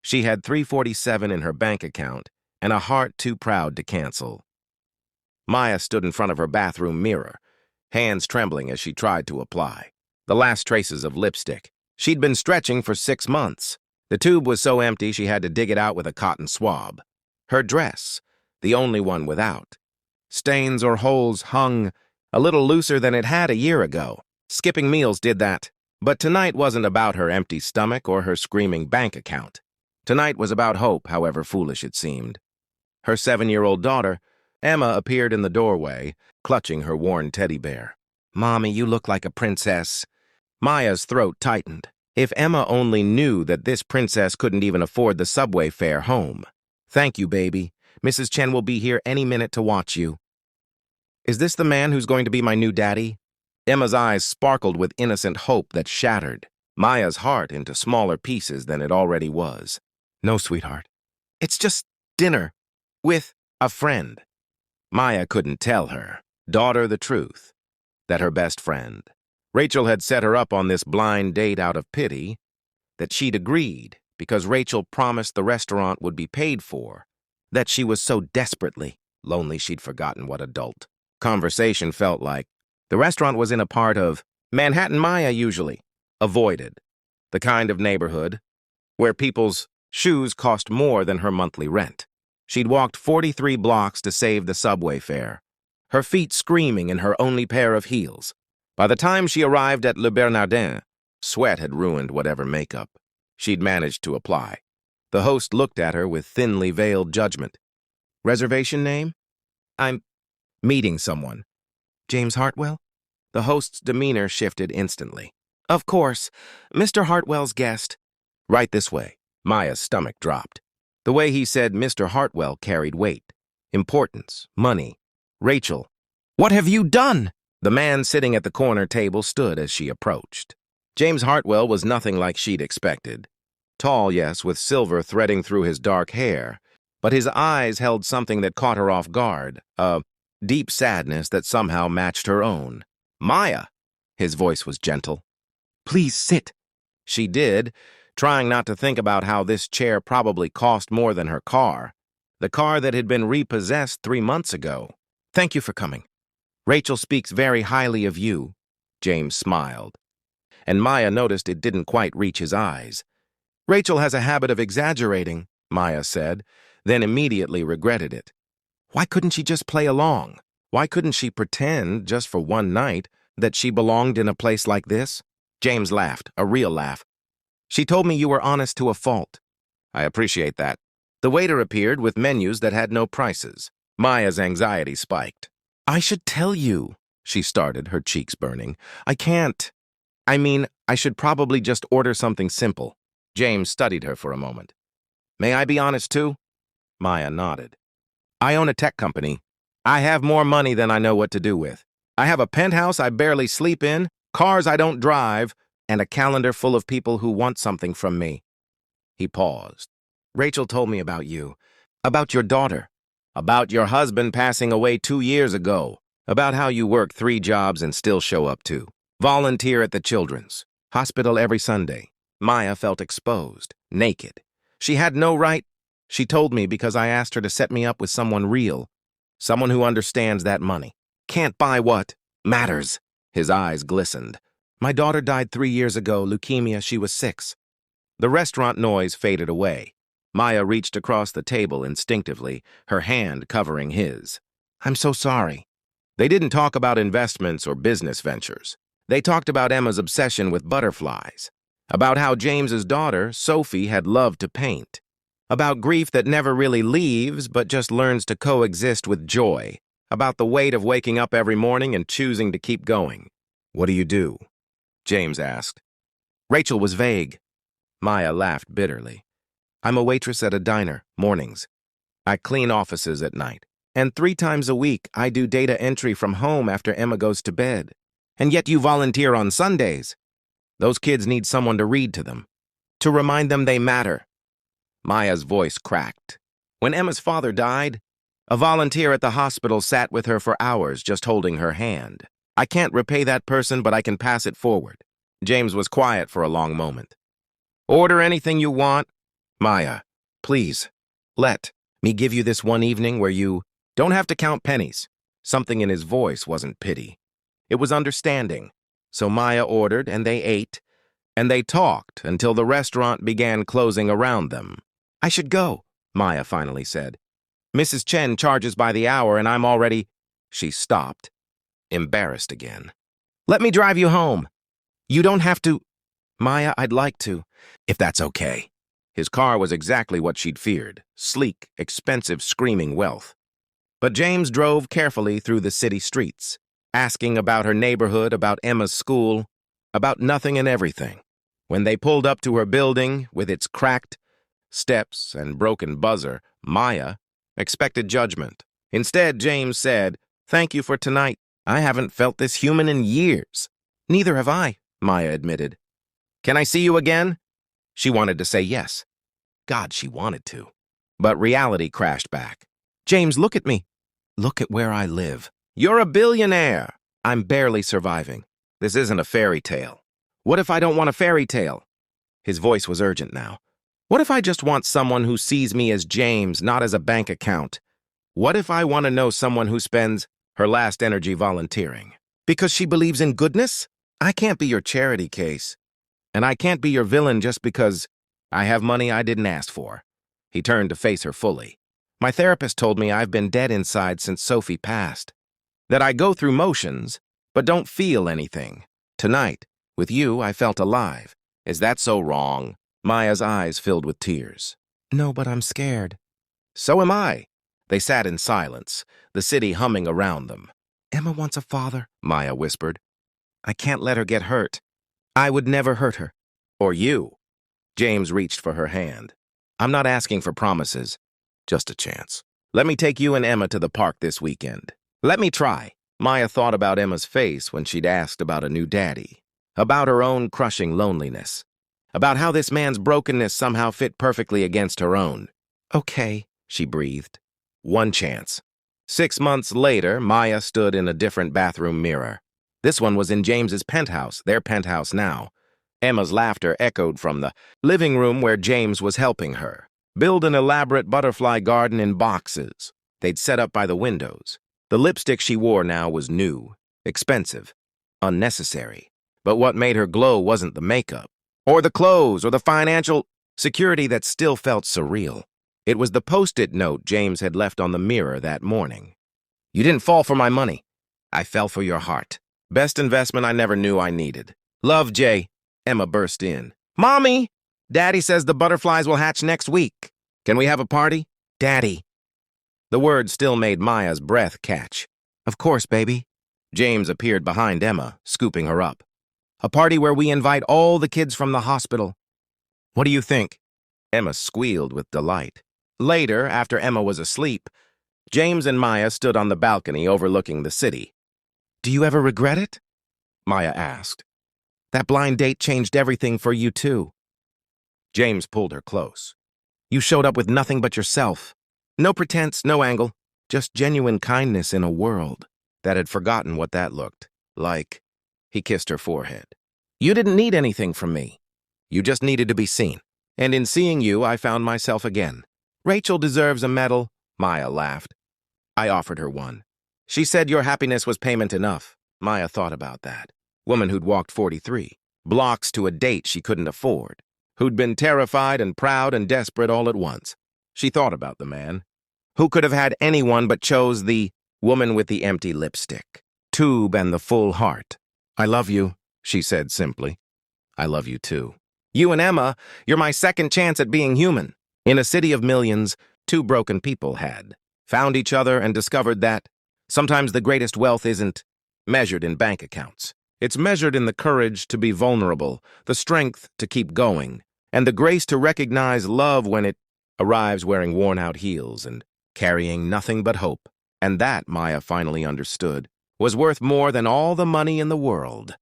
She had $347 in her bank account and a heart too proud to cancel. Maya stood in front of her bathroom mirror, hands trembling as she tried to apply the last traces of lipstick. She'd been stretching for 6 months. The tube was so empty she had to dig it out with a cotton swab. Her dress, the only one without. Stains or holes hung a little looser than it had a year ago. Skipping meals did that. But tonight wasn't about her empty stomach or her screaming bank account. Tonight was about hope, however foolish it seemed. Her 7-year-old daughter, Emma, appeared in the doorway, clutching her worn teddy bear. "Mommy, you look like a princess." Maya's throat tightened. If Emma only knew that this princess couldn't even afford the subway fare home. "Thank you, baby. Mrs. Chen will be here any minute to watch you." "Is this the man who's going to be my new daddy?" Emma's eyes sparkled with innocent hope that shattered Maya's heart into smaller pieces than it already was. "No, sweetheart. It's just dinner with a friend." Maya couldn't tell her daughter the truth, that her best friend, Rachel, had set her up on this blind date out of pity, that she'd agreed because Rachel promised the restaurant would be paid for, that she was so desperately lonely she'd forgotten what adult conversation felt like. The restaurant was in a part of Manhattan Maya usually avoided, the kind of neighborhood where people's shoes cost more than her monthly rent. She'd walked 43 blocks to save the subway fare, her feet screaming in her only pair of heels. By the time she arrived at Le Bernardin, sweat had ruined whatever makeup she'd managed to apply. The host looked at her with thinly veiled judgment. "Reservation name?" "I'm meeting someone." "James Hartwell?" The host's demeanor shifted instantly. "Of course, Mr. Hartwell's guest." "Right this way." Maya's stomach dropped. The way he said Mr. Hartwell carried weight, importance, money. "Rachel, what have you done?" The man sitting at the corner table stood as she approached. James Hartwell was nothing like she'd expected. Tall, yes, with silver threading through his dark hair, but his eyes held something that caught her off guard, a deep sadness that somehow matched her own. "Maya," his voice was gentle. "Please sit." She did, trying not to think about how this chair probably cost more than her car, the car that had been repossessed 3 months ago. "Thank you for coming. Rachel speaks very highly of you." James smiled, and Maya noticed it didn't quite reach his eyes. "Rachel has a habit of exaggerating," Maya said, then immediately regretted it. Why couldn't she just play along? Why couldn't she pretend, just for one night, that she belonged in a place like this? James laughed, a real laugh. "She told me you were honest to a fault." "I appreciate that." The waiter appeared with menus that had no prices. Maya's anxiety spiked. "I should tell you," she started, her cheeks burning. "I can't. I mean, I should probably just order something simple." James studied her for a moment. "May I be honest too?" Maya nodded. "I own a tech company. I have more money than I know what to do with. I have a penthouse I barely sleep in, cars I don't drive, and a calendar full of people who want something from me." He paused. "Rachel told me about you, about your daughter, about your husband passing away 2 years ago, about how you work 3 jobs and still show up to volunteer at the children's hospital every Sunday." Maya felt exposed, naked. She had no right. "She told me because I asked her to set me up with someone real, someone who understands that money can't buy what matters." His eyes glistened. "My daughter died 3 years ago, leukemia. She was 6. The restaurant noise faded away. Maya reached across the table instinctively, her hand covering his. "I'm so sorry." They didn't talk about investments or business ventures. They talked about Emma's obsession with butterflies, about how James's daughter, Sophie, had loved to paint, about grief that never really leaves but just learns to coexist with joy, about the weight of waking up every morning and choosing to keep going. "What do you do?" James asked. Rachel was vague. Maya laughed bitterly. "I'm a waitress at a diner, mornings. I clean offices at night. And 3 times a week, I do data entry from home after Emma goes to bed. And yet you volunteer on Sundays. Those kids need someone to read to them, to remind them they matter." Maya's voice cracked. "When Emma's father died, a volunteer at the hospital sat with her for hours just holding her hand. I can't repay that person, but I can pass it forward." James was quiet for a long moment. "Order anything you want." Maya, please, let me give you this one evening where you don't have to count pennies. Something in his voice wasn't pity. It was understanding. So Maya ordered, and they ate, and they talked until the restaurant began closing around them. I should go, Maya finally said. Mrs. Chen charges by the hour, and I'm already... She stopped, embarrassed again. Let me drive you home. You don't have to... Maya, I'd like to, if that's okay. His car was exactly what she'd feared, sleek, expensive, screaming wealth. But James drove carefully through the city streets, asking about her neighborhood, about Emma's school, about nothing and everything. When they pulled up to her building, with its cracked steps and broken buzzer, Maya expected judgment. Instead, James said, "Thank you for tonight. I haven't felt this human in years." Neither have I, Maya admitted. Can I see you again? She wanted to say yes. God, she wanted to. But reality crashed back. James, look at me. Look at where I live. You're a billionaire. I'm barely surviving. This isn't a fairy tale. What if I don't want a fairy tale? His voice was urgent now. What if I just want someone who sees me as James, not as a bank account? What if I want to know someone who spends her last energy volunteering? Because she believes in goodness? I can't be your charity case. And I can't be your villain just because I have money I didn't ask for. He turned to face her fully. My therapist told me I've been dead inside since Sophie passed. That I go through motions, but don't feel anything. Tonight, with you, I felt alive. Is that so wrong? Maya's eyes filled with tears. No, but I'm scared. So am I. They sat in silence, the city humming around them. Emma wants a father, Maya whispered. I can't let her get hurt. I would never hurt her. Or you. James reached for her hand. I'm not asking for promises, just a chance. Let me take you and Emma to the park this weekend. Let me try. Maya thought about Emma's face when she'd asked about a new daddy, about her own crushing loneliness, about how this man's brokenness somehow fit perfectly against her own. Okay, she breathed. One chance. 6 months later, Maya stood in a different bathroom mirror. This one was in James's penthouse, their penthouse now. Emma's laughter echoed from the living room where James was helping her build an elaborate butterfly garden in boxes they'd set up by the windows. The lipstick she wore now was new, expensive, unnecessary. But what made her glow wasn't the makeup, or the clothes, or the financial security that still felt surreal. It was the post-it note James had left on the mirror that morning. You didn't fall for my money. I fell for your heart. Best investment I never knew I needed. Love, Jay. Emma burst in. Mommy! Daddy says the butterflies will hatch next week. Can we have a party? Daddy. The word still made Maya's breath catch. Of course, baby. James appeared behind Emma, scooping her up. A party where we invite all the kids from the hospital. What do you think? Emma squealed with delight. Later, after Emma was asleep, James and Maya stood on the balcony overlooking the city. Do you ever regret it? Maya asked. That blind date changed everything for you, too. James pulled her close. You showed up with nothing but yourself. No pretense, no angle, just genuine kindness in a world that had forgotten what that looked like. He kissed her forehead. You didn't need anything from me. You just needed to be seen. And in seeing you, I found myself again. Rachel deserves a medal, Maya laughed. I offered her one. She said your happiness was payment enough. Maya thought about that. Woman who'd walked 43 blocks to a date she couldn't afford, who'd been terrified and proud and desperate all at once. She thought about the man, who could have had anyone but chose the woman with the empty lipstick, tube and the full heart. I love you, she said simply. I love you too. You and Emma, you're my second chance at being human. In a city of millions, two broken people had found each other and discovered that sometimes the greatest wealth isn't measured in bank accounts. It's measured in the courage to be vulnerable, the strength to keep going, and the grace to recognize love when it arrives wearing worn-out heels and carrying nothing but hope. And that, Maya finally understood, was worth more than all the money in the world.